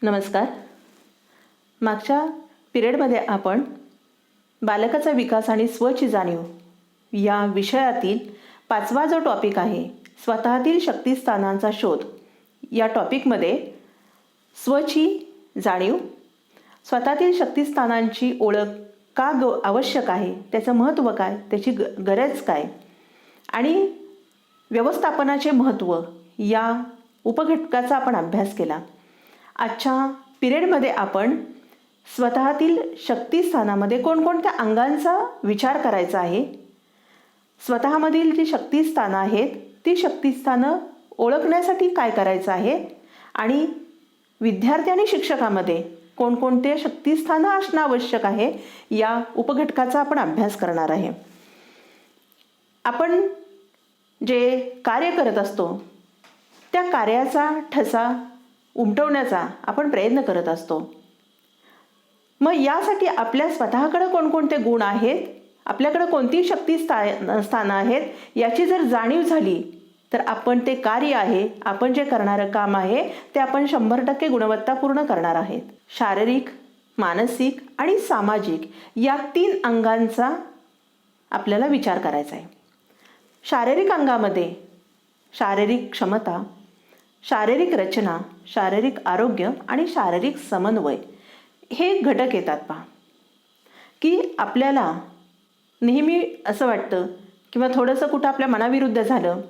नमस्कार. मागच्या पिरियडमध्ये आपण बालकाचा विकास आणि स्वची जाणीव या विषयातील 5वा जो टॉपिक आहे, स्वतःतील शक्तिस्थानांचा शोध, या टॉपिकमध्ये स्वची जाणीव, स्वतःतील शक्तिस्थानांची ओळख का आवश्यक आहे, त्याचं महत्त्व काय, त्याची गरज काय आणि व्यवस्थापनाचे महत्त्व या उपघटकाचा आपण अभ्यास केला. आजच्या पिरियडमध्ये आपण स्वतःतील शक्तिस्थानामध्ये कोणकोणत्या अंगांचा विचार करायचा आहे, स्वतःमधील जी शक्तिस्थानं आहेत ती शक्तिस्थानं ओळखण्यासाठी काय करायचं आहे आणि विद्यार्थी आणि शिक्षकामध्ये कोणकोणते शक्तिस्थानं असणं आवश्यक आहे या उपघटकाचा आपण अभ्यास करणार आहे. आपण जे कार्य करत असतो त्या कार्याचा ठसा उमटवण्याचा आपण प्रयत्न करत असतो. मग यासाठी आपल्या स्वतःकडे कोणकोणते गुण आहेत, आपल्याकडे कोणती शक्तिस्थानं आहेत याची जर जाणीव झाली तर आपण ते कार्य आहे, आपण जे करणारं काम आहे ते आपण 100% गुणवत्तापूर्ण करणार आहेत. शारीरिक, मानसिक आणि सामाजिक या 3 अंगांचा आपल्याला विचार करायचा आहे. शारीरिक अंगामध्ये शारीरिक क्षमता, शारीरिक रचना, शारीरिक आरोग्य आणि शारीरिक समन्वय हे घटक येतात. पहा की आपल्याला नेहमी असं वाटतं किंवा थोडंसं कुठं आपल्या मनाविरुद्ध झालं,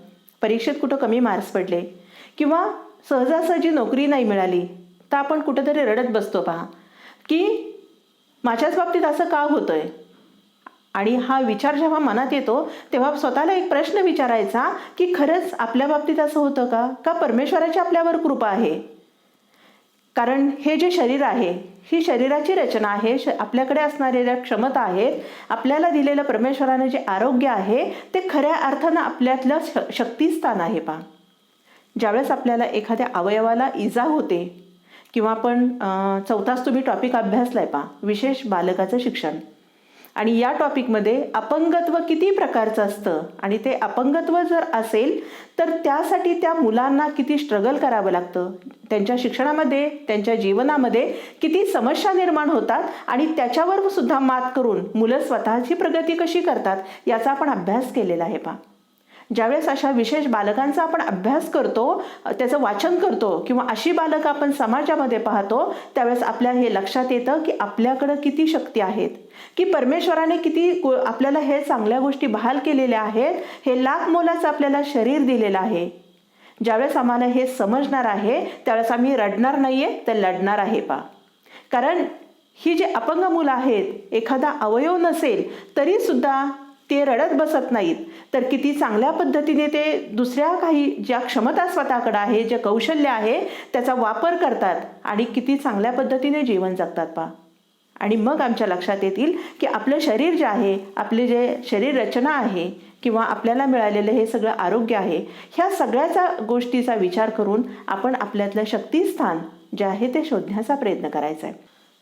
परीक्षेत कुठं कमी मार्क्स पडले किंवा सहजासहजी नोकरी नाही मिळाली तर आपण कुठंतरी रडत बसतो. पहा की माझ्याच बाबतीत असं का होतंय, आणि हा विचार जेव्हा मनात येतो तेव्हा स्वतःला एक प्रश्न विचारायचा की खरंच आपल्या बाबतीत असं होतं का, का परमेश्वराची आपल्यावर कृपा आहे. कारण हे जे शरीर आहे, ही शरीराची रचना आहे, आपल्याकडे असणाऱ्या क्षमता आहेत, आपल्याला दिलेलं परमेश्वराने जे आरोग्य आहे ते खऱ्या अर्थानं आपल्यातलं शक्तिस्थान आहे. पहा ज्यावेळेस आपल्याला एखाद्या अवयवाला इजा होते किंवा आपण 4थाच तुम्ही टॉपिक अभ्यासलाय पहा, विशेष बालकाचं शिक्षण, आणि या टॉपिकमध्ये अपंगत्व किती प्रकारचं असतं आणि ते अपंगत्व जर असेल तर त्यासाठी त्या मुलांना किती स्ट्रगल करावं लागतं, त्यांच्या शिक्षणामध्ये, त्यांच्या जीवनामध्ये किती समस्या निर्माण होतात आणि त्याच्यावर सुद्धा मात करून मुलं स्वतःची प्रगती कशी करतात याचा आपण अभ्यास केलेला आहे. पहा ज्यावेळेस अशा विशेष बालकांचा आपण अभ्यास करतो, त्याचं वाचन करतो किंवा अशी बालकं आपण समाजामध्ये पाहतो त्यावेळेस आपल्या हे लक्षात येतं की आपल्याकडं किती शक्ती आहेत, की परमेश्वराने किती आपल्याला हे चांगल्या गोष्टी बहाल केलेल्या आहेत, हे लाख मोलाचं आपल्याला शरीर दिलेलं आहे. ज्यावेळेस आम्हाला हे समजणार आहे त्यावेळेस आम्ही रडणार नाहीये तर लढणार आहे. पहा कारण ही जी अपंग मुलं आहेत, एखादा अवयव नसेल तरी सुद्धा ते रडत बसत नाहीत, तर किती चांगल्या पद्धतीने ते दुसऱ्या काही ज्या क्षमता स्वतःकडे आहे, जे कौशल्य आहे त्याचा वापर करतात आणि किती चांगल्या पद्धतीने जीवन जगतात. पहा आणि मग आमच्या लक्षात येतील की आपलं शरीर जे आहे, आपले जे शरीर रचना आहे किंवा आपल्याला मिळालेलं हे सगळं आरोग्य आहे, ह्या सगळ्याचा गोष्टीचा विचार करून आपण आपल्यातलं शक्तिस्थान जे आहे ते शोधण्याचा प्रयत्न करायचा आहे.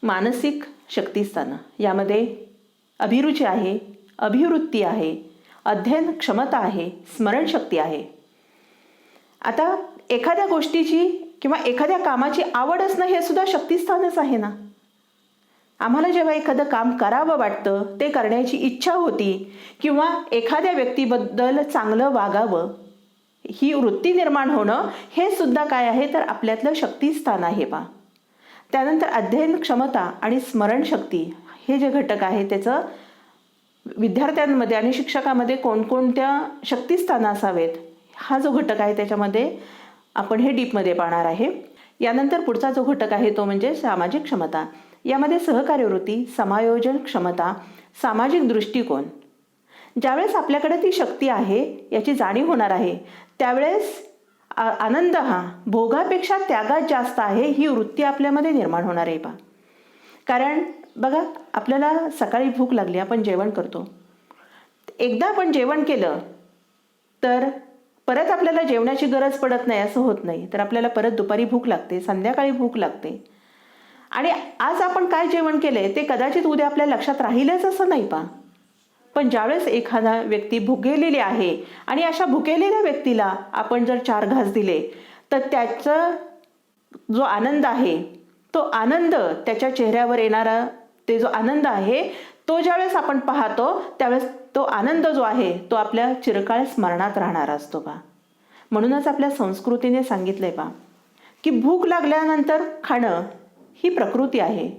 मानसिक शक्तिस्थानं यामध्ये अभिरुची आहे, अभिवृत्ती आहे, अध्ययन क्षमता आहे, स्मरणशक्ती आहे. आता एखाद्या गोष्टीची किंवा एखाद्या कामाची आवड असणं हे सुद्धा शक्तिस्थानच आहे ना. आम्हाला जेव्हा एखादं काम करावं वाटतं, ते करण्याची इच्छा होती किंवा एखाद्या व्यक्तीबद्दल चांगलं वागावं ही वृत्ती निर्माण होणं हे सुद्धा काय आहे तर आपल्यातलं शक्तिस्थान आहे. पहा त्यानंतर अध्ययन क्षमता आणि स्मरणशक्ती हे जे घटक आहे त्याचं विद्यार्थ्यांमध्ये आणि शिक्षकामध्ये कोणकोणत्या शक्तिस्थानं असावेत हा जो घटक आहे त्याच्यामध्ये आपण हे डीपमध्ये पाहणार आहे. यानंतर पुढचा जो घटक आहे तो म्हणजे सामाजिक क्षमता. यामध्ये सहकार्यवृत्ती, समायोजन क्षमता, सामाजिक दृष्टिकोन. ज्यावेळेस आपल्याकडे ती शक्ती आहे याची जाणीव होणार आहे त्यावेळेस आनंद हा भोगापेक्षा त्यागात जास्त आहे ही वृत्ती आपल्यामध्ये निर्माण होणार आहे. पहा कारण बघा आपल्याला सकाळी भूक लागली, आपण जेवण करतो, एकदा आपण जेवण केलं तर परत आपल्याला जेवणाची गरज पडत नाही असं होत नाही, तर आपल्याला परत दुपारी भूक लागते, संध्याकाळी भूक लागते. आणि आज आपण काय जेवण केलंय ते कदाचित उद्या आपल्या लक्षात राहीलच असं नाही. पहा पण ज्यावेळेस एखादा व्यक्ती भुकेलेली आहे आणि अशा भुकेलेल्या व्यक्तीला आपण जर 4 घास दिले तर त्याचा जो आनंद आहे तो आनंद, त्याच्या चेहऱ्यावर येणारा ते जो आनंद आहे, तो ज्यावेळेस आपण पाहतो त्यावेळेस तो आनंद जो आहे तो आपल्या चिरकाळ स्मरणात राहणारा असतो पहा. म्हणूनच आपल्या संस्कृतीने सांगितलंय पहा की भूक लागल्यानंतर खाणं ही प्रकृती आहे,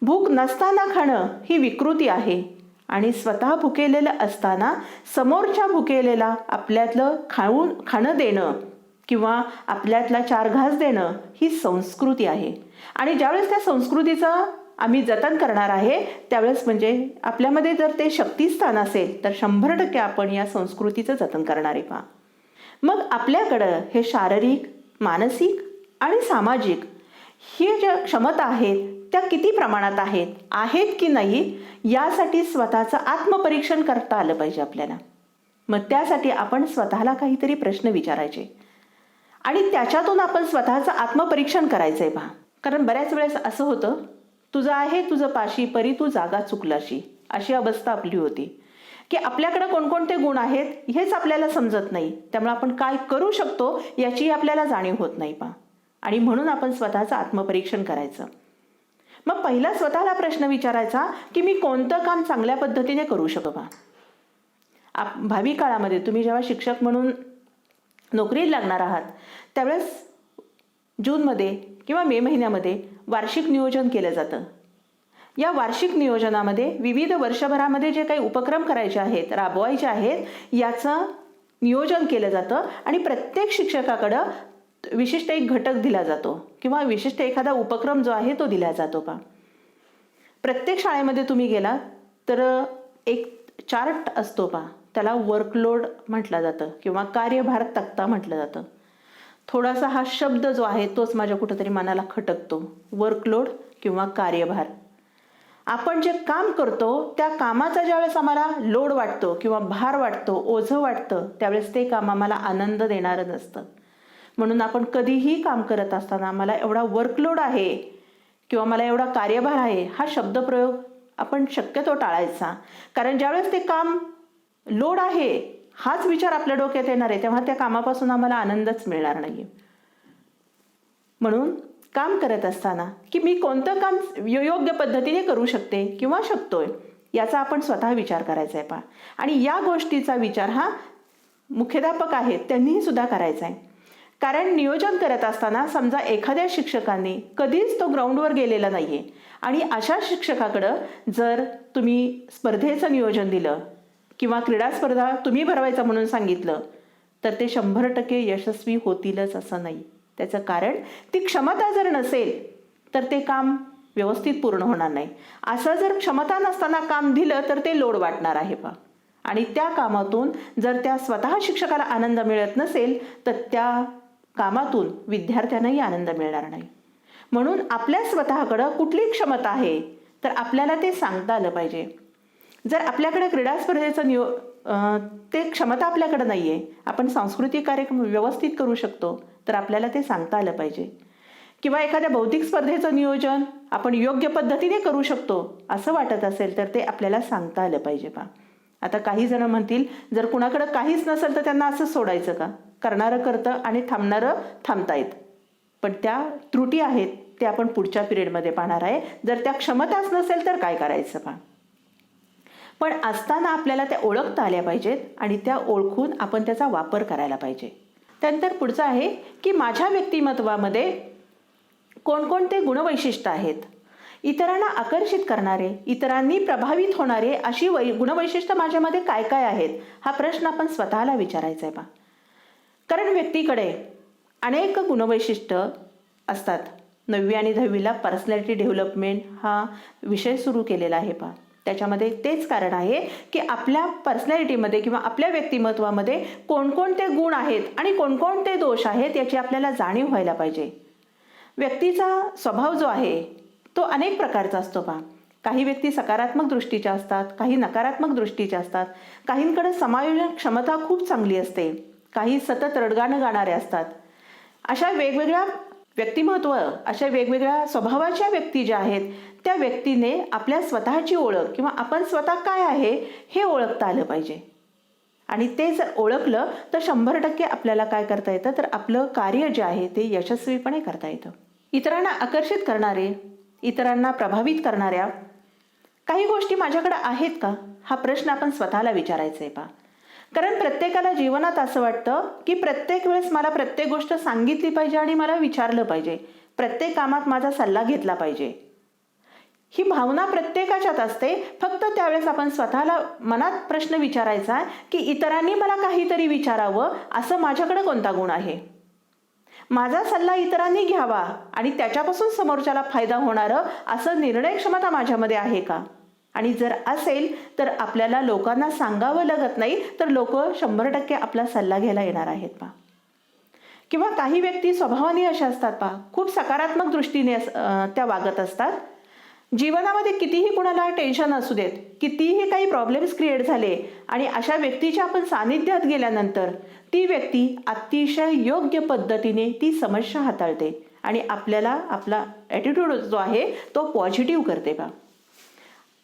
भूक नसताना खाणं ही विकृती आहे, आणि स्वतः भुकेलेलं असताना समोरच्या भुकेलेला आपल्यातलं खाणं देणं किंवा आपल्यातला 4 घास देणं ही संस्कृती आहे. आणि ज्यावेळेस त्या संस्कृतीचं आम्ही जतन करणार आहे त्यावेळेस म्हणजे आपल्यामध्ये जर ते शक्तिस्थान असेल तर 100% आपण या संस्कृतीचं जतन करणार आहे पहा. मग आपल्याकडं हे शारीरिक, मानसिक आणि सामाजिक हे ज्या क्षमता आहेत त्या किती प्रमाणात आहेत की नाही यासाठी स्वतःचं आत्मपरीक्षण करता आलं पाहिजे आपल्याला. मग त्यासाठी आपण स्वतःला काहीतरी प्रश्न विचारायचे आणि त्याच्यातून आपण स्वतःचं आत्मपरीक्षण करायचं आहे पहा. कारण बऱ्याच वेळेस असं होतं, तुझं आहे तुझं पाशी परी तू जागा चुकलाशी, अशी अवस्था आपली होती की आपल्याकडे कोणकोणते गुण आहेत हेच आपल्याला समजत नाही. त्यामुळे आपण काय करू शकतो याची आपल्याला जाणीव होत नाही पहा. आणि म्हणून आपण स्वतःचं आत्मपरीक्षण करायचं. मग पहिला स्वतःला प्रश्न विचारायचा की मी कोणतं काम चांगल्या पद्धतीने करू शकतो पहा. भावी काळामध्ये तुम्ही जेव्हा शिक्षक म्हणून नोकरीला लागणार आहात त्यावेळेस जूनमध्ये किंवा मे महिन्यामध्ये वार्षिक नियोजन केलं जातं. या वार्षिक नियोजनामध्ये विविध वर्षभरामध्ये जे काही उपक्रम करायचे आहेत, राबवायचे आहेत, याचं नियोजन केलं जातं आणि प्रत्येक शिक्षकाकडं विशिष्ट एक घटक दिला जातो किंवा विशिष्ट एखादा उपक्रम जो आहे तो दिला जातो पहा. प्रत्येक शाळेमध्ये तुम्ही गेला तर एक चार्ट असतो पहा, त्याला वर्कलोड म्हटलं जातं किंवा कार्यभार तक्ता म्हटलं जातं. थोडासा हा शब्द जो आहे तोच माझ्या कुठंतरी मनाला खटकतो, वर्कलोड किंवा कार्यभार. आपण जे काम करतो त्या कामाचा ज्यावेळेस आम्हाला लोड वाटतो किंवा भार वाटतो, ओझं वाटतं, त्यावेळेस ते काम आम्हाला आनंद देणारं नसतं. म्हणून आपण कधीही काम करत असताना मला एवढा वर्कलोड आहे किंवा मला एवढा कार्यभार आहे हा शब्दप्रयोग आपण शक्यतो टाळायचा. कारण ज्यावेळेस ते काम लोड आहे हाच विचार आपल्या डोक्यात येणार आहे तेव्हा त्या कामापासून आम्हाला आनंदच मिळणार नाही. म्हणून काम करत असताना की मी कोणतं काम योग्य पद्धतीने करू शकते किंवा शकतोय याचा आपण स्वतः विचार करायचा आहे पहा. आणि या गोष्टीचा विचार हा मुख्याध्यापक आहेत त्यांनीही सुद्धा करायचा आहे. कारण नियोजन करत असताना समजा एखाद्या शिक्षकांनी कधीच तो ग्राउंडवर गेलेला नाहीये आणि अशा शिक्षकाकडं जर तुम्ही स्पर्धेचं नियोजन दिलं किंवा क्रीडा स्पर्धा तुम्ही भरवायचा म्हणून सांगितलं तर ते 100% यशस्वी होतीलच असं नाही. त्याचं कारण ती क्षमता जर नसेल तर ते काम व्यवस्थित पूर्ण होणार नाही. असं जर क्षमता नसताना काम दिलं तर ते लोड वाटणार आहे पहा. आणि त्या कामातून जर त्या स्वतः शिक्षकाला आनंद मिळत नसेल तर त्या कामातून विद्यार्थ्यांनाही आनंद मिळणार नाही. म्हणून आपल्या स्वतःकडं कुठली क्षमता आहे तर आपल्याला ते सांगता आलं पाहिजे. जर आपल्याकडे क्रीडा स्पर्धेचं ते क्षमता आपल्याकडे नाही आहे, आपण सांस्कृतिक कार्यक्रम व्यवस्थित करू शकतो तर आपल्याला ते सांगता आलं पाहिजे. किंवा एखाद्या बौद्धिक स्पर्धेचं नियोजन आपण योग्य पद्धतीने करू शकतो असं वाटत असेल तर ते आपल्याला सांगता आलं पाहिजे पहा. आता काही जण म्हणतील जर कुणाकडे काहीच नसेल तर त्यांना असं सोडायचं का? करणारं करतं आणि थांबणारं थांबतायत. पण त्या त्रुटी आहेत ते आपण पुढच्या पिरियडमध्ये पाहणार आहे. जर त्या क्षमताच नसेल तर काय करायचं पहा. पण असताना आपल्याला त्या ओळखता आल्या पाहिजेत आणि त्या ओळखून आपण त्याचा वापर करायला पाहिजे. त्यानंतर पुढचं आहे की माझ्या व्यक्तिमत्वामध्ये कोणकोणते गुणवैशिष्ट्य आहेत, इतरांना आकर्षित करणारे, इतरांनी प्रभावित होणारे अशी गुणवैशिष्ट्य माझ्यामध्ये काय काय आहेत हा प्रश्न आपण स्वतःला विचारायचा आहे पहा. कारण व्यक्तीकडे अनेक गुणवैशिष्ट्य असतात. 9वी आणि 10वीला पर्सनॅलिटी डेव्हलपमेंट हा विषय सुरू केलेला आहे पहा. त्याच्यामध्ये तेच कारण आहे की आपल्या पर्सनॅलिटीमध्ये किंवा आपल्या व्यक्तिमत्वामध्ये कोणकोणते गुण आहेत आणि कोणकोणते दोष आहेत याची आपल्याला जाणीव व्हायला पाहिजे. व्यक्तीचा स्वभाव जो आहे तो अनेक प्रकारचा असतो पहा. काही व्यक्ती सकारात्मक दृष्टीच्या असतात, काही नकारात्मक दृष्टीच्या असतात, काहींकडे समायोजन क्षमता खूप चांगली असते, काही सतत रडगाणं गाणारे असतात. अशा वेगवेगळ्या व्यक्तिमत्व, अशा वेगवेगळ्या स्वभावाच्या व्यक्ती ज्या आहेत त्या व्यक्तीने आपल्या स्वतःची ओळख किंवा आपण स्वतः काय आहे हे ओळखता आलं पाहिजे. आणि ते जर ओळखलं तर 100% आपल्याला काय करता येतं तर आपलं कार्य जे आहे ते यशस्वीपणे करता येतं. इतरांना आकर्षित करणारे, इतरांना प्रभावित करणाऱ्या काही गोष्टी माझ्याकडे आहेत का, हा प्रश्न आपण स्वतःला विचारायचा आहे. कारण प्रत्येकाला जीवनात असं वाटतं की प्रत्येक वेळेस मला प्रत्येक गोष्ट सांगितली पाहिजे आणि मला विचारलं पाहिजे, प्रत्येक कामात माझा सल्ला घेतला पाहिजे. ही भावना प्रत्येकाच्यात असते. फक्त त्यावेळेस आपण स्वतःला मनात प्रश्न विचारायचा की इतरांनी मला काहीतरी विचारावं असं माझ्याकडे कोणता गुण आहे, माझा सल्ला इतरांनी घ्यावा आणि त्याच्यापासून समोरच्याला फायदा होणारं असं निर्णय क्षमता माझ्यामध्ये आहे का. आणि जर असेल तर आपल्याला लोकांना सांगावं लागत नाही, तर लोक 100% आपला सल्ला घ्यायला येणार आहेत. किंवा काही व्यक्ती स्वभावाने अशा असतात खूप सकारात्मक दृष्टीने त्या वागत असतात. जीवनामध्ये कितीही कुणाला टेन्शन असू देत, कितीही काही प्रॉब्लेम्स क्रिएट झाले आणि अशा व्यक्तीच्या आपण सानिध्यात गेल्यानंतर ती व्यक्ती अतिशय योग्य पद्धतीने ती समस्या हाताळते आणि आपल्याला आपला ॲटिट्यूड जो आहे तो पॉझिटिव्ह करते.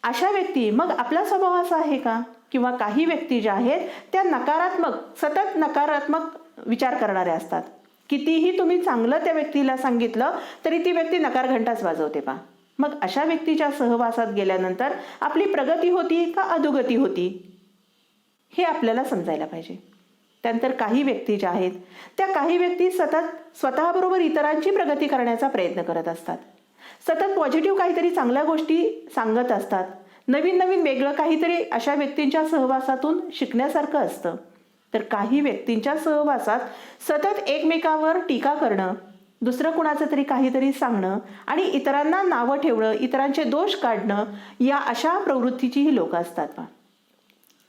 अशा व्यक्ती, मग आपला स्वभाव असा आहे का. किंवा काही व्यक्ती ज्या आहेत त्या नकारात्मक, सतत नकारात्मक विचार करणाऱ्या असतात. कितीही तुम्ही चांगलं त्या व्यक्तीला सांगितलं तरी ती व्यक्ती नकार घंटाच वाजवते. मग अशा व्यक्तीच्या सहवासात गेल्यानंतर आपली प्रगती होती का अधोगती होती हे आपल्याला समजायला पाहिजे. त्यानंतर काही व्यक्ती ज्या आहेत त्या काही व्यक्ती सतत स्वतःबरोबर इतरांची प्रगती करण्याचा प्रयत्न करत असतात. सतत पॉझिटिव्ह काहीतरी चांगल्या गोष्टी सांगत असतात. नवीन नवीन वेगळं काहीतरी अशा व्यक्तींच्या सहवासातून शिकण्यासारखं असतं. तर काही व्यक्तींच्या सहवासात सतत एकमेकावर टीका करणं, दुसरं कुणाचं तरी काहीतरी सांगणं आणि इतरांना नावं ठेवणं, इतरांचे दोष काढणं, या अशा प्रवृत्तीची ही लोक असतात.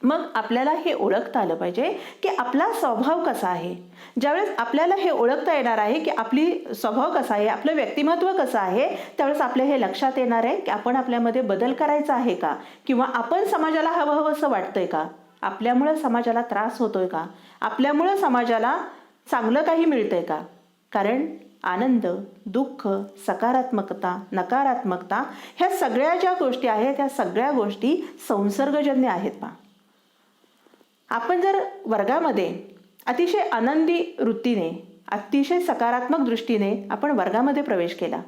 मग आपल्याला हे ओळखता आलं पाहिजे की आपला स्वभाव कसा आहे. ज्यावेळेस आपल्याला हे ओळखता येणार आहे की आपली स्वभाव कसा आहे, आपलं व्यक्तिमत्व कसं आहे, त्यावेळेस आपल्या हे लक्षात येणार आहे की आपण आपल्यामध्ये बदल करायचा आहे का, किंवा आपण समाजाला हवं असं वाटतंय का, आपल्यामुळे समाजाला त्रास होतोय का, आपल्यामुळे समाजाला चांगलं काही मिळतंय का. कारण आनंद, दुःख, सकारात्मकता, नकारात्मकता ह्या सगळ्या ज्या गोष्टी आहेत त्या सगळ्या गोष्टी संसर्गजन्य आहेत. आपण जर वर्गामध्ये अतिशय आनंदी वृत्तीने, अतिशय सकारात्मक दृष्टीने आपण वर्गामध्ये प्रवेश केला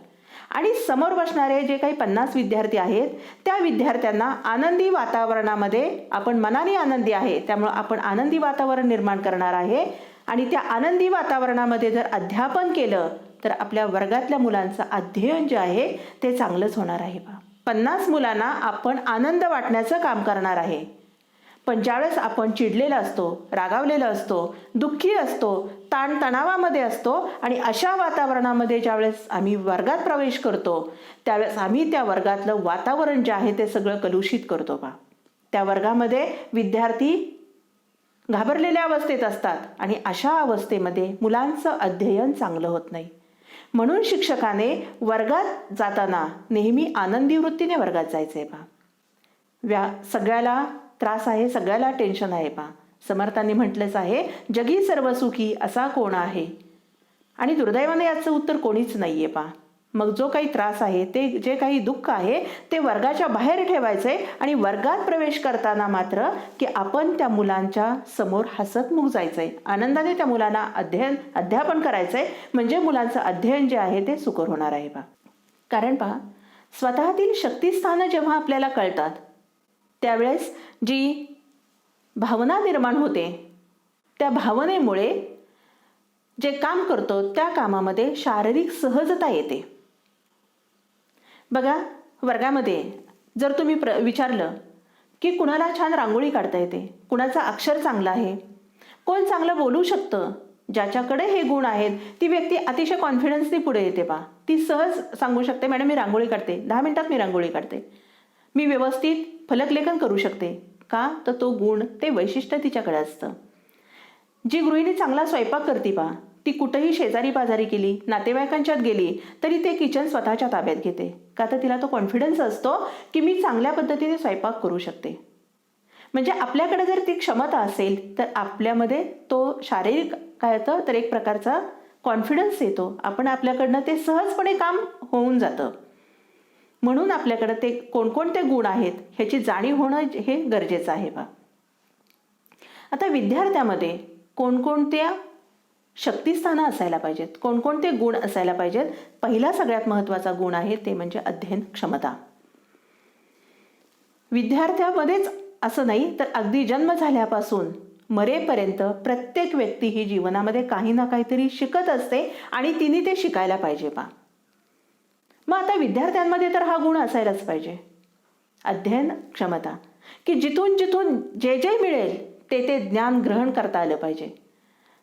आणि समोर बसणारे जे काही 50 विद्यार्थी आहेत त्या विद्यार्थ्यांना आनंदी वातावरणामध्ये, आपण मनाने आनंदी आहे त्यामुळे आपण आनंदी वातावरण निर्माण करणार आहे आणि त्या आनंदी वातावरणामध्ये जर अध्यापन केलं तर आपल्या वर्गातल्या मुलांचं अध्ययन जे आहे ते चांगलंच होणार आहे. 50 मुलांना आपण आनंद वाटण्याचं काम करणार आहे. पण ज्यावेळेस आपण चिडलेला असतो, रागावलेला असतो, दुःखी असतो, ताणतणावामध्ये असतो आणि अशा वातावरणामध्ये ज्यावेळेस आम्ही वर्गात प्रवेश करतो त्यावेळेस आम्ही त्या वर्गातलं वातावरण जे आहे ते सगळं कलुषित करतो. त्या वर्गामध्ये विद्यार्थी घाबरलेल्या अवस्थेत असतात आणि अशा अवस्थेमध्ये मुलांचं अध्ययन चांगलं होत नाही. म्हणून शिक्षकाने वर्गात जाताना नेहमी आनंदी वृत्तीने वर्गात जायचंय. सगळ्याला त्रास आहे, सगळ्याला टेन्शन आहे. समर्थांनी म्हटलंच आहे, जगी सर्व सुखी असा कोण आहे. आणि दुर्दैवाने याचं उत्तर कोणीच नाहीये. मग जो काही त्रास आहे, ते जे काही दुःख आहे ते वर्गाच्या बाहेर ठेवायचंय आणि वर्गात प्रवेश करताना मात्र की आपण त्या मुलांच्या समोर हसतमुख जायचंय, आनंदाने त्या मुलांना अध्यापन करायचंय. म्हणजे मुलांचं अध्ययन जे आहे ते सुकर होणार आहे. कारण स्वतःतील शक्तिस्थानं जेव्हा आपल्याला कळतात त्यावेळेस जी भावना निर्माण होते त्या भावनेमुळे जे काम करतो त्या कामामध्ये शारीरिक सहजता येते. बघा, वर्गामध्ये जर तुम्ही विचारलं की कुणाला छान रांगोळी काढता येते, कुणाचं अक्षर चांगलं आहे, कोण चांगलं बोलू शकतं, ज्याच्याकडे हे गुण आहेत ती व्यक्ती अतिशय कॉन्फिडन्सने पुढे येते. ती सहज सांगू शकते, मॅडम मी रांगोळी काढते, 10 मिनिटात मी रांगोळी काढते, मी व्यवस्थित फलकलेखन करू शकते. का तर तो गुण, ते वैशिष्ट्य तिच्याकडे असतं. जी गृहिणी चांगला स्वयंपाक करते ती कुठेही शेजारी पाजारी गेली, नातेवाईकांच्यात गेली तरी ते किचन स्वतःच्या ताब्यात घेते. का तर तिला तो कॉन्फिडन्स असतो की मी चांगल्या पद्धतीने स्वयंपाक करू शकते. म्हणजे आपल्याकडे जर ती क्षमता असेल तर आपल्यामध्ये तो शारीरिक काय होतं तर एक प्रकारचा कॉन्फिडन्स येतो. आपण आपल्याकडनं ते सहजपणे काम होऊन जातं. म्हणून आपल्याकडे ते कोणकोणते गुण आहेत ह्याची जाणीव होणं हे गरजेचं आहे. आता विद्यार्थ्यामध्ये कोणकोणत्या शक्तिस्थानं असायला पाहिजेत. कोणकोणते गुण असायला पाहिजेत? पहिला सगळ्यात महत्त्वाचा गुण आहे ते म्हणजे अध्ययन क्षमता. विद्यार्थ्यामध्येच असं नाही तर अगदी जन्म झाल्यापासून मरेपर्यंत प्रत्येक व्यक्ती ही जीवनामध्ये काही ना काहीतरी शिकत असते आणि तिने ते शिकायला पाहिजे पा. मग आता विद्यार्थ्यांमध्ये तर हा गुण असायलाच पाहिजे, अध्ययन क्षमता, की जिथून जिथून जे जे मिळेल ते ते ज्ञान ग्रहण करता आलं पाहिजे.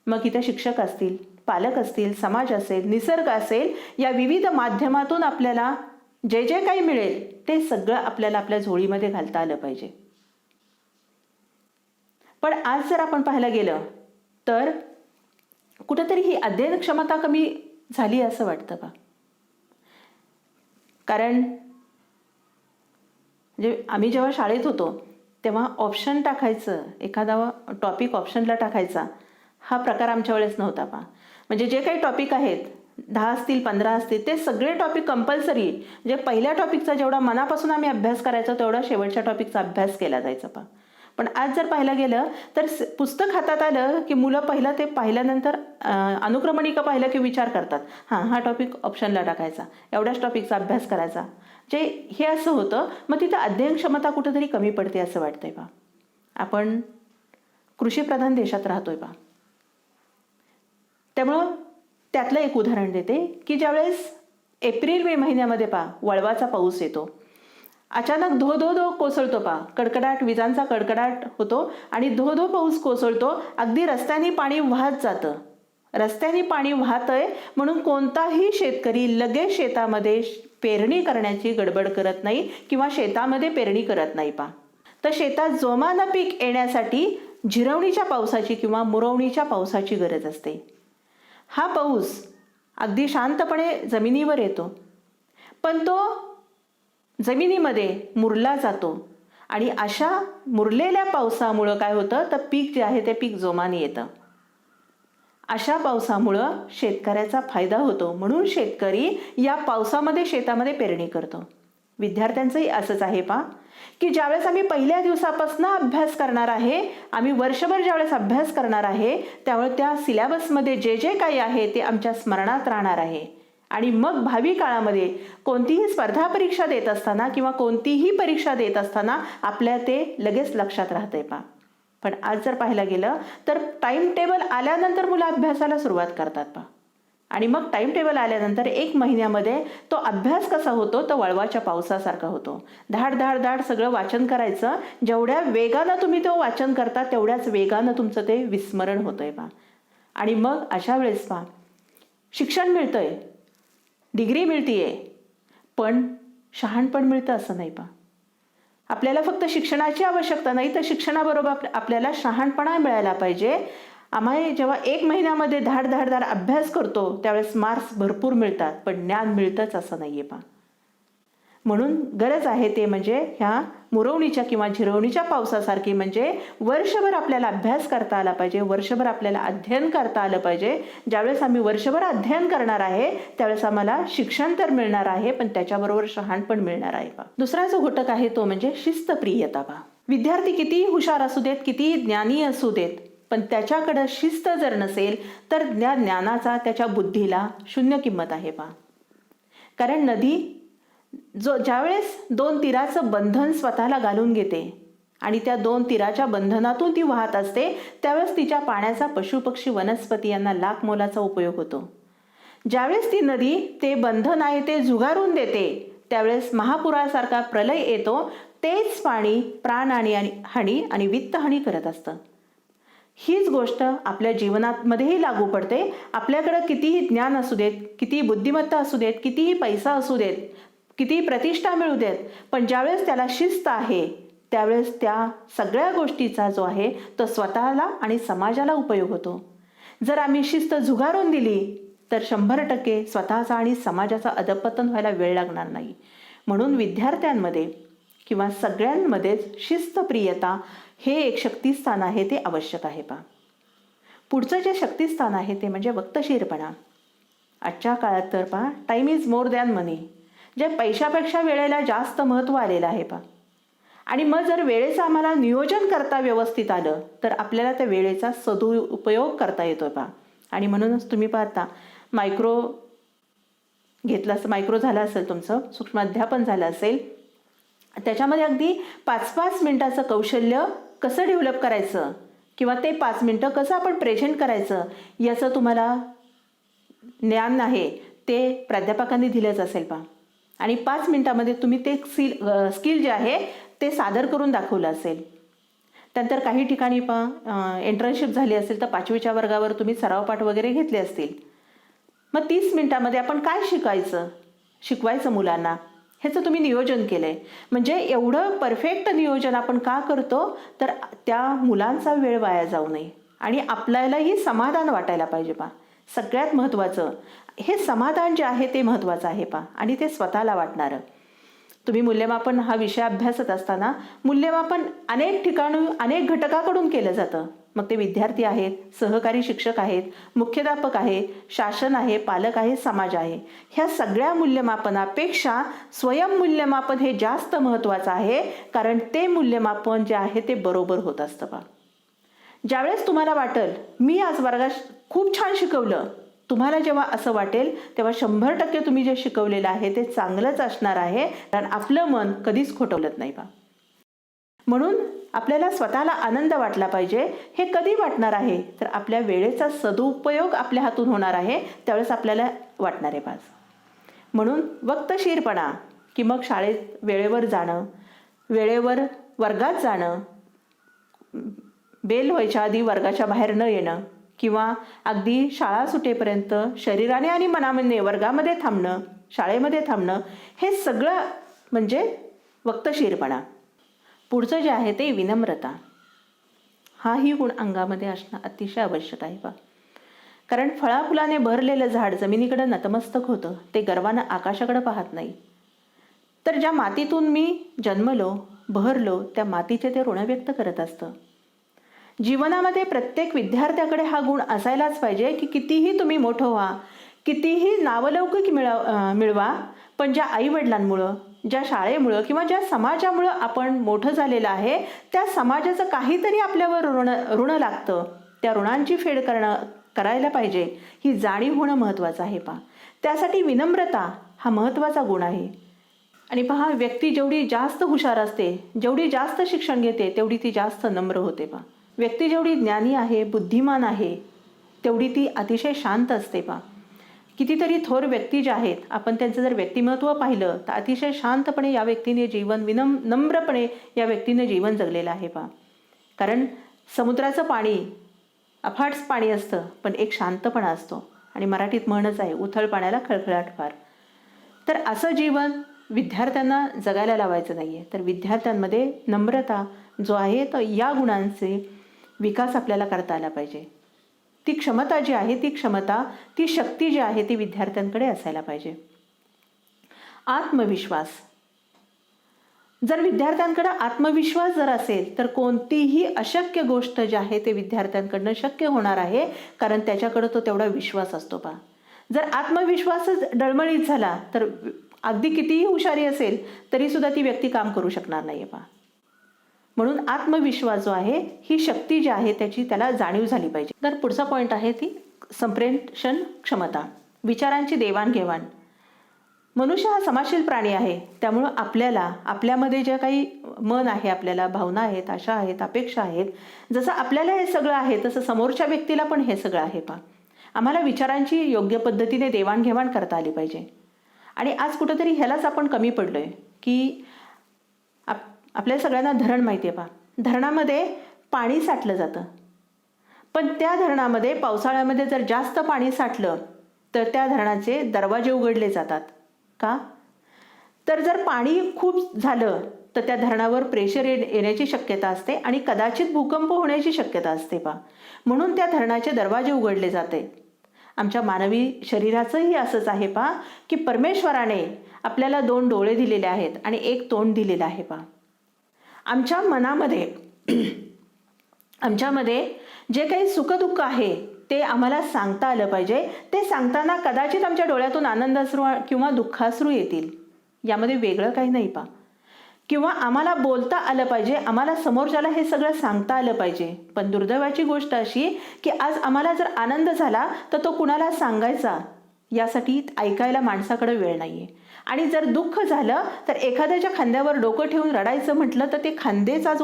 मग इथे शिक्षक असतील, पालक असतील, समाज असेल, निसर्ग असेल, या विविध माध्यमातून आपल्याला जे जे काही मिळेल ते सगळं आपल्याला आपल्या झोळीमध्ये घालता आलं पाहिजे. पण आज जर आपण पाहायला गेलं तर कुठेतरी ही अध्ययन क्षमता कमी झाली असं वाटतं का? कारण म्हणजे आम्ही जेव्हा शाळेत होतो तेव्हा ऑप्शन टाकायचं, एखादा टॉपिक ऑप्शनला टाकायचा, हा प्रकार आमच्या वेळेस नव्हता पा. म्हणजे जे काही टॉपिक आहेत 10 असतील 15 असतील ते सगळे टॉपिक कंपल्सरी, म्हणजे पहिल्या टॉपिकचा जेवढा मनापासून आम्ही अभ्यास करायचो तेवढा शेवटच्या टॉपिकचा अभ्यास केला जायचा पा. पण आज जर पाहायला गेलं तर पुस्तक हातात आलं की मुलं पहिलं ते पाहिल्यानंतर अनुक्रमणिका पाहिलं की विचार करतात, हा टॉपिक ऑप्शनला टाकायचा, एवढ्याच टॉपिकचा अभ्यास करायचा. जे हे असं होतं, मग तिथं अध्ययन क्षमता कुठंतरी कमी पडते असं वाटतंय पा. आपण कृषीप्रधान देशात राहतोय पा. त्यामुळं त्यातलं एक उदाहरण देते की ज्यावेळेस एप्रिल मे महिन्यामध्ये पा वळवाचा पाऊस येतो, अचानक धो धो धो कोसळतो पा, कडकडाट, विजांचा कडकडाट होतो आणि धो धो पाऊस कोसळतो. अगदी रस्त्याने पाणी वाहत जातं. रस्त्याने पाणी वाहतंय म्हणून कोणताही शेतकरी लगेच शेतामध्ये पेरणी करण्याची गडबड करत नाही किंवा शेतामध्ये पेरणी करत नाही पा. तर शेतात जोमानं पीक येण्यासाठी झिरवणीच्या पावसाची किंवा मुरवणीच्या पावसाची गरज असते. हा पाऊस अगदी शांतपणे जमिनीवर येतो, पण तो जमिनीमध्ये मुरला जातो आणि अशा मुरलेल्या पावसामुळं काय होतं तर पीक जे आहे ते पीक जोमाने येतं. अशा पावसामुळं शेतकऱ्याचा फायदा होतो, म्हणून शेतकरी या पावसामध्ये शेतामध्ये पेरणी करतो. विद्यार्थ्यांचंही असंच आहे पा, की ज्यावेळेस आम्ही पहिल्या दिवसापासून अभ्यास करणार आहे, आम्ही वर्षभर ज्यावेळेस अभ्यास करणार आहे त्यावेळेस त्या सिलेबसमध्ये जे जे काही आहे ते आमच्या स्मरणात राहणार आहे. आणि मग भावी काळामध्ये कोणतीही स्पर्धा परीक्षा देत असताना किंवा कोणतीही परीक्षा देत असताना आपल्या ते लगेच लक्षात राहतंय पा. पण आज जर पाहायला गेलं तर टाइम टेबल आल्यानंतर मुलं अभ्यासाला सुरुवात करतात पा. आणि मग टाइम टेबल आल्यानंतर 1 महिन्यामध्ये तो अभ्यास कसा होतो तर वळवाच्या पावसासारखा होतो. धाड धाड धाड सगळं वाचन करायचं. जेवढ्या वेगानं तुम्ही तो वाचन करता तेवढ्याच वेगानं तुमचं ते विस्मरण होतंय पा. आणि मग अशा वेळेस पा शिक्षण मिळतंय, डिग्री मिळतीये, पण शहाणपण मिळतं असं नाही पा. आपल्याला फक्त शिक्षणाची आवश्यकता नाही तर शिक्षणाबरोबर आपल्याला शहाणपणा मिळायला पाहिजे. आम्हाला जेव्हा 1 महिन्यामध्ये धाड धाड धाड अभ्यास करतो त्यावेळेस मार्क्स भरपूर मिळतात, पण ज्ञान मिळतंच असं नाहीये पा. म्हणून गरज आहे ते म्हणजे ह्या मुरवणीच्या किंवा झिरवणीच्या पावसासारखी, म्हणजे वर्षभर आपल्याला अभ्यास करता आला पाहिजे, वर्षभर आपल्याला अध्ययन करता आलं पाहिजे. ज्यावेळेस आम्ही वर्षभर अध्ययन करणार आहे त्यावेळेस आम्हाला शिक्षण तर मिळणार आहे, पण त्याच्याबरोबर शहाणपण मिळणार आहे पा. दुसरा जो घटक आहे तो म्हणजे शिस्तप्रियता पा. विद्यार्थी कितीही हुशार असू देत, कितीही ज्ञानी असू देत, पण त्याच्याकडे शिस्त जर नसेल तर ज्ञानाचा त्याच्या बुद्धीला शून्य किंमत आहे पा. कारण नदी ज्यावेळेस 2 तीराचं बंधन स्वतःला घालून घेते आणि त्या 2 तीराच्या बंधनातून ती वाहत असते त्यावेळेस तिच्या पाण्याचा पशुपक्षी वनस्पती यांना लाख मोलाचा उपयोग होतो. ज्यावेळेस ती नदी ते बंधन आहे ते झुगारून देते त्यावेळेस महापुरासारखा प्रलय येतो. तेच पाणी प्राणहानी आणि वित्तहानी करत असतं. हीच गोष्ट आपल्या जीवनामध्येही लागू पडते. आपल्याकडे कितीही ज्ञान असू देत, कितीही बुद्धिमत्ता असू देत, कितीही पैसा असू देत, कितीही प्रतिष्ठा मिळू देत, पण ज्यावेळेस त्याला शिस्त आहे त्यावेळेस त्या सगळ्या गोष्टीचा जो आहे तो स्वतःला आणि समाजाला उपयोग होतो. जर आम्ही शिस्त झुगारून दिली तर 100% स्वतःचा आणि समाजाचा अधपतन व्हायला वेळ लागणार नाही. म्हणून विद्यार्थ्यांमध्ये किंवा सगळ्यांमध्येच शिस्तप्रियता हे एक शक्तिस्थान आहे ते आवश्यक आहे पा. पुढचं जे शक्तिस्थान आहे ते म्हणजे वक्तशीरपणा. आजच्या काळात तर पा टाइम इज मोर दॅन मनी, जे पैशापेक्षा वेळेला जास्त महत्त्व आलेलं आहे पा. आणि मग जर वेळेचं आम्हाला नियोजन करता व्यवस्थित आलं तर आपल्याला त्या वेळेचा सदुपयोग करता येतो पा. आणि म्हणूनच तुम्ही पाहता मायक्रो घेतला असं मायक्रो झालं असेल, तुमचं सूक्ष्म अध्यापन झालं असेल, त्याच्यामध्ये अगदी 5-5 मिनिटाचं कौशल्य कसं डेव्हलप करायचं किंवा ते 5 मिनिटं कसं आपण प्रेझेंट करायचं याचं तुम्हाला ज्ञान आहे ते प्राध्यापकांनी दिलंच असेल पहा. आणि 5 मिनिटामध्ये तुम्ही ते स्किल जे आहे ते सादर करून दाखवलं असेल. त्यानंतर काही ठिकाणी पहा इंटर्नशिप झाली असेल तर 5वीच्या वर्गावर तुम्ही सरावपाठ वगैरे घेतले असतील. मग 30 मिनिटामध्ये आपण काय शिकवायचं मुलांना ह्याचं तुम्ही नियोजन केलं आहे. म्हणजे एवढं परफेक्ट नियोजन आपण का करतो, तर त्या मुलांचा वेळ वाया जाऊ नये आणि आपल्यालाही समाधान वाटायला पाहिजे पहा. सगळ्यात महत्त्वाचं हे समाधान जे आहे ते महत्त्वाचं आहे पहा, आणि ते स्वतःला वाटणारं. तुम्ही मूल्यमापन हा विषय अभ्यासत असताना मूल्यमापन अनेक ठिकाणी अनेक घटकाकडून केलं जातं. मग ते विद्यार्थी आहेत, सहकारी शिक्षक आहेत, मुख्याध्यापक आहे, शासन आहे, पालक आहे, समाज आहे. ह्या सगळ्या मूल्यमापनापेक्षा स्वयंमूल्यमापन हे जास्त महत्त्वाचं आहे, कारण ते मूल्यमापन जे आहे ते बरोबर होत असतं पहा. ज्यावेळेस तुम्हाला वाटेल मी आज वर्गात खूप छान शिकवलं, तुम्हाला जेव्हा असं वाटेल तेव्हा 100% तुम्ही जे शिकवलेलं आहे ते चांगलंच असणार आहे, कारण आपलं मन कधीच खोटं बोलत नाही पहा. म्हणून आपल्याला स्वतःला आनंद वाटला पाहिजे. हे कधी वाटणार आहे, तर आपल्या वेळेचा सदुपयोग आपल्या हातून होणार आहे त्यावेळेस आपल्याला वाटणार आहे पास. म्हणून वक्तशीरपणा की मग शाळेत वेळेवर जाणं, वेळेवर वर्गात जाणं, बेल व्हायच्या आधी वर्गाच्या बाहेर न येणं किंवा अगदी शाळा सुटेपर्यंत शरीराने आणि मनाने वर्गामध्ये थांबणं, शाळेमध्ये थांबणं, हे सगळं म्हणजे वक्तशीरपणा. पुढचं जे आहे ते विनम्रता. हाही गुण अंगामध्ये असणं अतिशय आवश्यक आहे बा. कारण फळाफुलाने भरलेलं झाड जमिनीकडे नतमस्तक होतं, ते गर्वानं आकाशाकडे पाहत नाही. तर ज्या मातीतून मी जन्मलो, बहरलो, त्या मातीचे ते ऋण व्यक्त करत असतं. जीवनामध्ये प्रत्येक विद्यार्थ्याकडे हा गुण असायलाच पाहिजे की कितीही तुम्ही मोठं व्हा, कितीही नावलौकिक मिळवा, पण ज्या आईवडिलांमुळं, ज्या शाळेमुळं किंवा ज्या समाजामुळं आपण मोठं झालेलं आहे त्या समाजाचं काहीतरी आपल्यावर ऋण लागतं. त्या ऋणांची फेड करायला पाहिजे ही जाणीव होणं महत्त्वाचं आहे पहा. त्यासाठी विनम्रता हा महत्त्वाचा गुण आहे. आणि पहा, व्यक्ती जेवढी जास्त हुशार असते, जेवढी जास्त शिक्षण घेते, तेवढी ती जास्त नम्र होते पहा. व्यक्ती जेवढी ज्ञानी आहे, बुद्धिमान आहे, तेवढी ती अतिशय शांत असते पहा. कितीतरी थोर व्यक्ती जे आहेत, आपण त्यांचं जर व्यक्तिमत्व पाहिलं तर अतिशय शांतपणे या व्यक्तीने जीवन नम्रपणे या व्यक्तीने जीवन जगलेलं आहे पहा. कारण समुद्राचं पाणी अफाट पाणी असतं, पण एक शांतपणा असतो. आणि मराठीत म्हणच आहे, उथळ पाण्याला खळखळाट फार. तर असं जीवन विद्यार्थ्यांना जगायला लावायचं नाही आहे. तर विद्यार्थ्यांमध्ये नम्रता जो आहे तो या गुणांचे विकास आपल्याला करता आला पाहिजे. ती क्षमता जी आहे, ती क्षमता, ती शक्ती जी आहे ती विद्यार्थ्यांकडे असायला पाहिजे. आत्मविश्वास. जर विद्यार्थ्यांकडे आत्मविश्वास जर असेल तर कोणतीही अशक्य गोष्ट जी आहे ते विद्यार्थ्यांकडनं शक्य होणार आहे, कारण त्याच्याकडे तो तेवढा विश्वास असतो पहा. जर आत्मविश्वासच डळमळीत झाला तर अगदी कितीही हुशारी असेल तरी सुद्धा ती व्यक्ती काम करू शकणार नाही पहा. म्हणून आत्मविश्वास जो आहे, ही शक्ती जी आहे त्याची त्याला जाणीव झाली पाहिजे. तर पुढचा पॉईंट आहे ती संप्रेषण क्षमता, विचारांची देवाणघेवाण. मनुष्य हा समाजशील प्राणी आहे, त्यामुळं आपल्याला आपल्यामध्ये जे काही मन आहे, आपल्याला भावना आहेत, आशा आहेत, अपेक्षा आहेत, जसं आपल्याला हे सगळं आहे तसं समोरच्या व्यक्तीला पण हे सगळं आहे पहा. आम्हाला विचारांची योग्य पद्धतीने देवाणघेवाण करता आली पाहिजे. आणि आज कुठंतरी ह्यालाच आपण कमी पडलो आहे की आपल्या सगळ्यांना धरण माहिती आहे पहा. धरणामध्ये पाणी साठलं जातं, पण त्या धरणामध्ये पावसाळ्यामध्ये जर जास्त पाणी साठलं तर त्या धरणाचे दरवाजे उघडले जातात. का? तर जर पाणी खूप झालं तर त्या धरणावर प्रेशर येण्याची शक्यता असते आणि कदाचित भूकंप होण्याची शक्यता असते पहा. म्हणून त्या धरणाचे दरवाजे उघडले जाते. आमच्या मानवी शरीराचंही असंच आहे पहा की परमेश्वराने आपल्याला 2 डोळे दिलेले आहेत आणि 1 तोंड दिलेलं आहे पहा. आमच्यामध्ये जे काही सुखदुःख आहे ते आम्हाला सांगता आलं पाहिजे. ते सांगताना कदाचित आमच्या डोळ्यातून आनंदाश्रू किंवा दुःखाश्रू येतील, यामध्ये वेगळं काही नाही पहा. किंवा आम्हाला बोलता आलं पाहिजे, आम्हाला समोरच्याला हे सगळं सांगता आलं पाहिजे. पण दुर्दैवाची गोष्ट अशी की आज आम्हाला जर आनंद झाला तर तो कुणाला सांगायचा यासाठी ऐकायला माणसाकडे वेळ नाहीये. आणि जर दुःख झालं तर एखाद्याच्या खांद्यावर डोकं ठेवून रडायचं म्हटलं तर ते खांदेच आज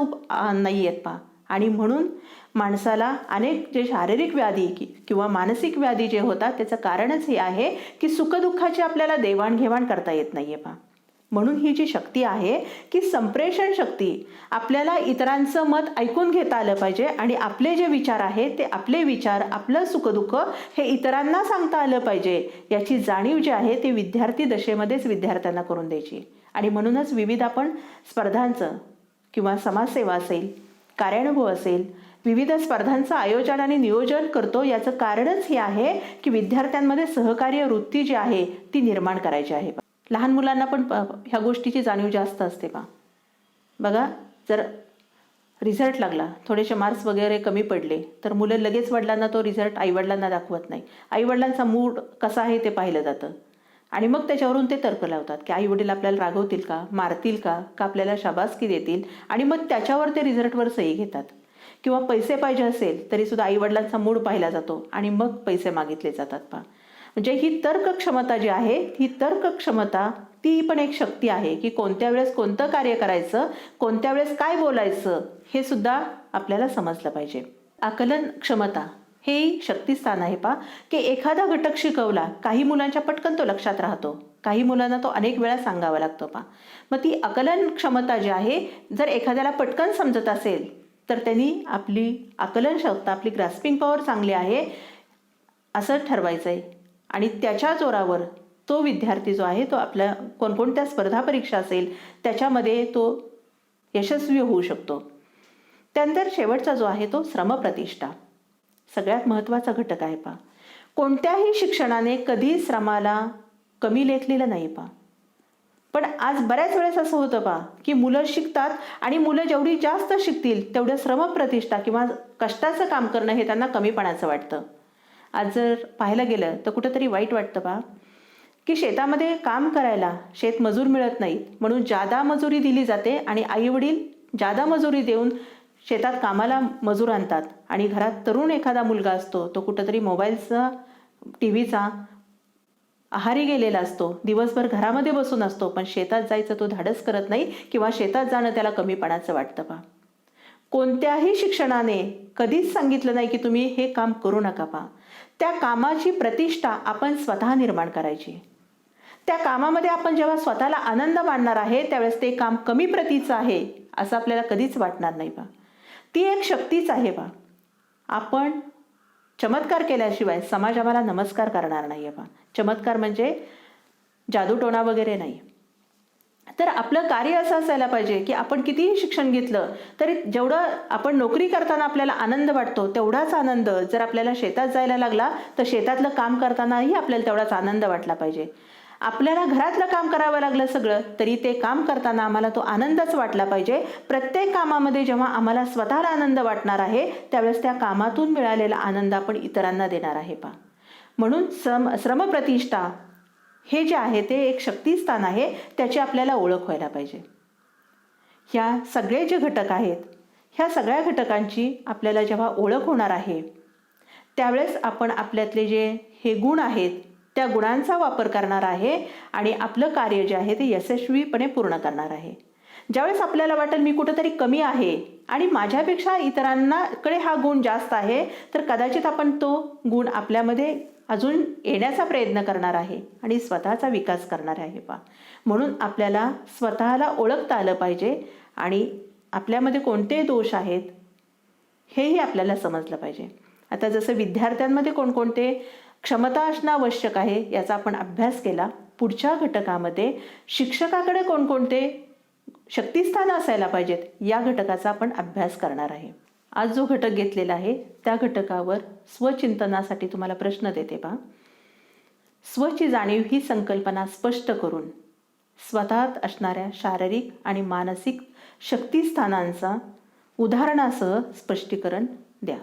नाही आहेत पहा. आणि म्हणून माणसाला अनेक जे शारीरिक व्याधी किंवा मानसिक व्याधी जे होतात त्याचं कारणच हे आहे की सुखदुःखाची आपल्याला देवाणघेवाण करता येत नाहीये पहा. म्हणून ही जी शक्ती आहे की संप्रेषण शक्ती, आपल्याला इतरांचं मत ऐकून घेता आलं पाहिजे आणि आपले जे विचार आहेत ते आपले विचार, आपलं सुखदुःख हे इतरांना सांगता आलं पाहिजे याची जाणीव जी आहे ते विद्यार्थी दशेमध्येच विद्यार्थ्यांना करून द्यायची. आणि म्हणूनच विविध आपण स्पर्धांचं किंवा समाजसेवा असेल, कार्यानुभव असेल, विविध स्पर्धांचं आयोजन आणि नियोजन करतो. याचं कारणच हे आहे की विद्यार्थ्यांमध्ये सहकार्य वृत्ती जी आहे ती निर्माण करायची आहे. लहान मुलांना पण ह्या गोष्टीची जाणीव जास्त असते पहा. बघा, जर रिझल्ट लागला, थोडेसे मार्क्स वगैरे कमी पडले तर मुलं लगेच वडिलांना तो रिझल्ट आईवडिलांना दाखवत नाही. आईवडिलांचा मूड कसा आहे ते पाहिलं जातं आणि मग त्याच्यावरून ते तर्क लावतात की आई वडील आपल्याला रागवतील का, मारतील का आपल्याला शाबासकी देतील, आणि मग त्याच्यावर ते रिझल्टवर सही घेतात. किंवा पैसे पाहिजे असेल तरी सुद्धा आईवडिलांचा मूड पाहिला जातो आणि मग पैसे मागितले जातात पहा. म्हणजे ही तर्क क्षमता जी आहे, ही तर्क क्षमता ती पण एक शक्ती आहे की कोणत्या वेळेस कोणतं कार्य करायचं, कोणत्या वेळेस काय बोलायचं हे सुद्धा आपल्याला समजलं पाहिजे. आकलन क्षमता हे शक्तिस्थान आहे पहा की एखादा घटक शिकवला, काही मुलांच्या पटकन तो लक्षात राहतो, काही मुलांना तो अनेक वेळा सांगावा लागतो पहा. मग ती आकलन क्षमता जी आहे, जर एखाद्याला पटकन समजत असेल तर त्यांनी आपली आकलन क्षमता, आपली ग्रास्पिंग पॉवर चांगली आहे असं ठरवायचं आहे. आणि त्याच्या जोरावर तो विद्यार्थी जो आहे तो आपल्या कोणकोणत्या स्पर्धा परीक्षा असेल त्याच्यामध्ये तो यशस्वी होऊ शकतो. त्यानंतर शेवटचा जो आहे तो श्रमप्रतिष्ठा, सगळ्यात महत्त्वाचा घटक आहे पहा. कोणत्याही शिक्षणाने कधी श्रमाला कमी लेखलेलं नाही पहा. पण आज बऱ्याच वेळेस असं होतं पहा की मुलं शिकतात आणि मुलं जेवढी जास्त शिकतील तेवढं श्रमप्रतिष्ठा किंवा कष्टाचं काम करणं हे त्यांना कमीपणाचं वाटतं. आज जर पाहायला गेलं तर कुठंतरी वाईट वाटतं पहा की शेतामध्ये काम करायला शेतमजूर मिळत नाहीत म्हणून जादा मजुरी दिली जाते आणि आईवडील जादा मजुरी देऊन शेतात कामाला मजूर आणतात आणि घरात तरुण एखादा मुलगा असतो तो कुठंतरी मोबाईलचा, टीव्हीचा आहारी गेलेला असतो, दिवसभर घरामध्ये बसून असतो, पण शेतात जायचं तो धाडस करत नाही किंवा शेतात जाणं त्याला कमीपणाचं वाटतं पहा. कोणत्याही शिक्षणाने कधीच सांगितलं नाही की तुम्ही हे काम करू नका पहा. त्या कामाची प्रतिष्ठा आपण स्वतः निर्माण करायची. त्या कामामध्ये आपण जेव्हा स्वतःला आनंद मानणार आहे त्यावेळेस ते काम कमी प्रतीचं आहे असं आपल्याला कधीच वाटणार नाही पहा. ती एक शक्तीच आहे पहा. आपण चमत्कार केल्याशिवाय समाज आम्हाला नमस्कार करणार नाही आहे पहा. चमत्कार म्हणजे जादूटोणा वगैरे नाही. तर आपलं कार्य असं असायला पाहिजे की आपण कितीही शिक्षण घेतलं तरी जेवढं आपण नोकरी करताना आपल्याला आनंद वाटतो तेवढाच आनंद जर आपल्याला शेतात जायला लागला तर शेतातलं काम करतानाही आपल्याला तेवढाच आनंद वाटला पाहिजे. आपल्याला घरातलं काम करावं लागलं सगळं तरी ते काम करताना आम्हाला तो आनंदच वाटला पाहिजे. प्रत्येक कामामध्ये जेव्हा आम्हाला स्वतःला आनंद वाटणार आहे त्यावेळेस त्या कामातून मिळालेला आनंद आपण इतरांना देणार आहे पहा. म्हणून श्रमप्रतिष्ठा हे जे आहे ते एक शक्तिस्थान आहे, त्याची आपल्याला ओळख व्हायला पाहिजे. ह्या सगळे जे घटक आहेत ह्या सगळ्या घटकांची आपल्याला जेव्हा ओळख होणार आहे त्यावेळेस आपण आपल्यातले जे हे गुण आहेत त्या गुणांचा वापर करणार आहे आणि आपलं कार्य जे आहे ते यशस्वीपणे पूर्ण करणार आहे. ज्यावेळेस आपल्याला वाटेल मी कुठंतरी कमी आहे आणि माझ्यापेक्षा इतरांकडे हा गुण जास्त आहे तर कदाचित आपण तो गुण आपल्यामध्ये अजून येण्याचा प्रयत्न करणार आहे आणि स्वतःचा विकास करणार आहे पहा. म्हणून आपल्याला स्वतःला ओळखता आलं पाहिजे आणि आपल्यामध्ये कोणते दोष आहेत हेही आपल्याला समजलं पाहिजे. आता जसं विद्यार्थ्यांमध्ये कोणकोणते क्षमता असणं आवश्यक आहे याचा आपण अभ्यास केला. पुढच्या घटकामध्ये शिक्षकाकडे कोणकोणते शक्तिस्थान असायला पाहिजेत या घटकाचा आपण अभ्यास करणार आहे. आज जो घटक घेतलेला आहे त्या घटकावर स्वचिंतनासाठी तुम्हाला प्रश्न देते पहा. स्वची जाणीव ही संकल्पना स्पष्ट करून स्वतःत असणाऱ्या शारीरिक आणि मानसिक शक्तिस्थानांचा उदाहरणासह स्पष्टीकरण द्या.